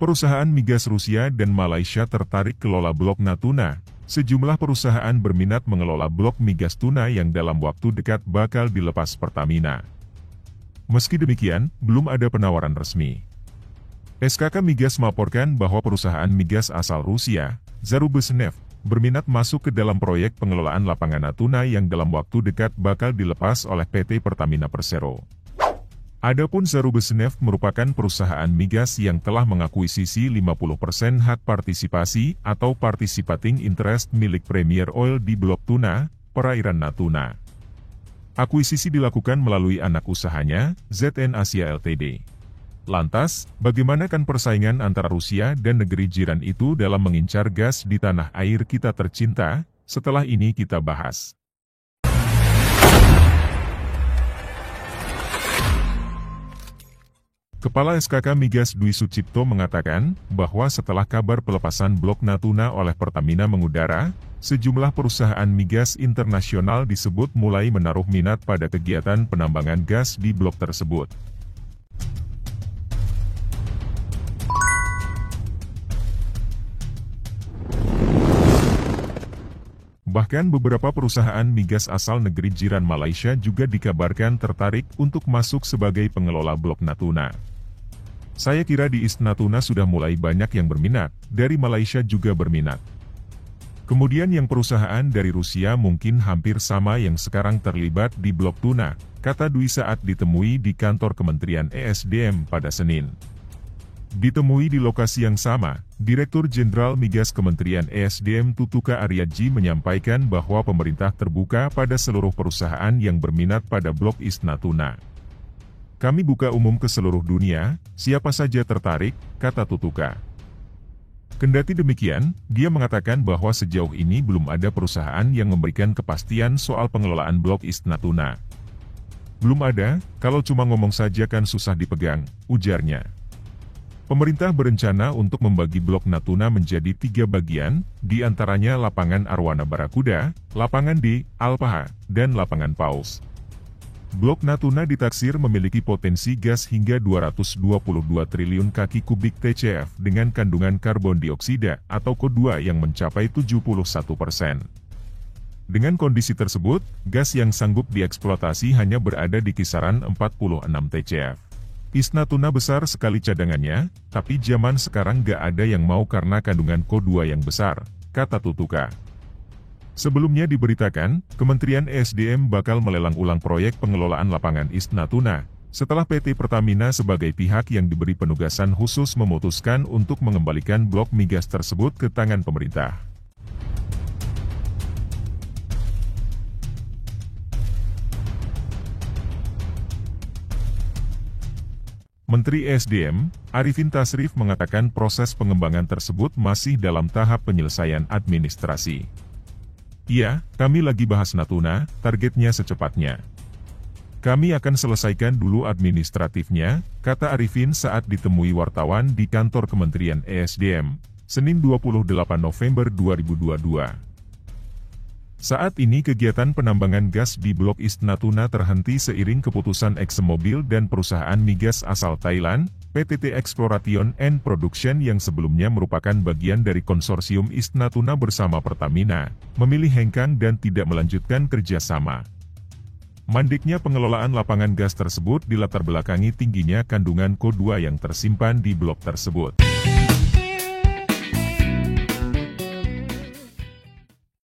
Perusahaan migas Rusia dan Malaysia tertarik kelola blok Natuna. Sejumlah perusahaan berminat mengelola blok migas tuna yang dalam waktu dekat bakal dilepas Pertamina. Meski demikian, belum ada penawaran resmi. SKK Migas melaporkan bahwa perusahaan migas asal Rusia, Zarubezhneft, berminat masuk ke dalam proyek pengelolaan lapangan Natuna yang dalam waktu dekat bakal dilepas oleh PT Pertamina Persero. Adapun Zarubezhneft merupakan perusahaan migas yang telah mengakuisisi 50% hak partisipasi atau participating interest milik Premier Oil di Blok Tuna, perairan Natuna. Akuisisi dilakukan melalui anak usahanya, ZN Asia Ltd. Lantas, bagaimanakah persaingan antara Rusia dan negeri jiran itu dalam mengincar gas di tanah air kita tercinta? Setelah ini kita bahas. Kepala SKK Migas Dwi Sucipto mengatakan bahwa setelah kabar pelepasan blok Natuna oleh Pertamina mengudara, sejumlah perusahaan migas internasional disebut mulai menaruh minat pada kegiatan penambangan gas di blok tersebut. Bahkan beberapa perusahaan migas asal negeri jiran Malaysia juga dikabarkan tertarik untuk masuk sebagai pengelola blok Natuna. Saya kira di East Natuna sudah mulai banyak yang berminat, dari Malaysia juga berminat. Kemudian yang perusahaan dari Rusia mungkin hampir sama yang sekarang terlibat di blok Tuna, kata Dwi saat ditemui di kantor Kementerian ESDM pada Senin. Ditemui di lokasi yang sama, Direktur Jenderal Migas Kementerian ESDM Tutuka Aryadji menyampaikan bahwa pemerintah terbuka pada seluruh perusahaan yang berminat pada blok East Natuna. Kami buka umum ke seluruh dunia, siapa saja tertarik, kata Tutuka. Kendati demikian, dia mengatakan bahwa sejauh ini belum ada perusahaan yang memberikan kepastian soal pengelolaan blok East Natuna. Belum ada, kalau cuma ngomong saja kan susah dipegang, ujarnya. Pemerintah berencana untuk membagi blok Natuna menjadi 3 bagian, di antaranya lapangan Arwana Barakuda, lapangan D, Alpaha, dan lapangan Paus. Blok Natuna ditaksir memiliki potensi gas hingga 222 triliun kaki kubik TCF dengan kandungan karbon dioksida atau CO2 yang mencapai 71%. Dengan kondisi tersebut, gas yang sanggup dieksploitasi hanya berada di kisaran 46 TCF. East Natuna besar sekali cadangannya, tapi zaman sekarang gak ada yang mau karena kandungan CO2 yang besar, kata Tutuka. Sebelumnya diberitakan, Kementerian ESDM bakal melelang ulang proyek pengelolaan lapangan East Natuna, setelah PT Pertamina sebagai pihak yang diberi penugasan khusus memutuskan untuk mengembalikan blok migas tersebut ke tangan pemerintah. Menteri ESDM, Arifin Tasrif mengatakan proses pengembangan tersebut masih dalam tahap penyelesaian administrasi. Iya, kami lagi bahas Natuna, targetnya secepatnya. Kami akan selesaikan dulu administratifnya, kata Arifin saat ditemui wartawan di kantor Kementerian ESDM, Senin 28 November 2022. Saat ini kegiatan penambangan gas di Blok East Natuna terhenti seiring keputusan ExxonMobil dan perusahaan migas asal Thailand, PTT Exploration and Production yang sebelumnya merupakan bagian dari konsorsium East Natuna bersama Pertamina, memilih hengkang dan tidak melanjutkan kerjasama. Mandeknya pengelolaan lapangan gas tersebut dilatar belakangi tingginya kandungan CO2 yang tersimpan di blok tersebut.